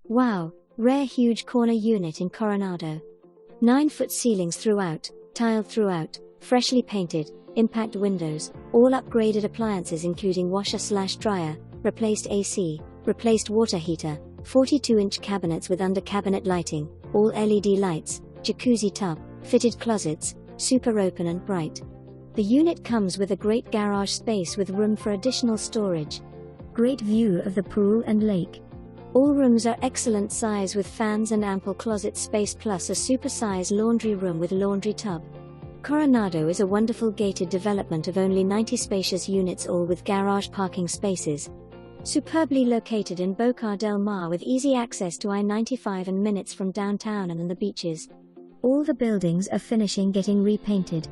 Wow, rare huge corner unit in Coronado. 9-foot ceilings throughout, tiled throughout, freshly painted, impact windows, all upgraded appliances including washer/dryer, replaced AC, replaced water heater, 42-inch cabinets with under-cabinet lighting, all LED lights, jacuzzi tub, fitted closets, super open and bright. The unit comes with a great garage space with room for additional storage. Great view of the pool and lake. All rooms are excellent size with fans and ample closet space plus a super-size laundry room with laundry tub. Coronado is a wonderful gated development of only 90 spacious units, all with garage parking spaces. Superbly located in Boca Del Mar with easy access to I-95 and minutes from downtown and the beaches. All the buildings are finishing getting repainted.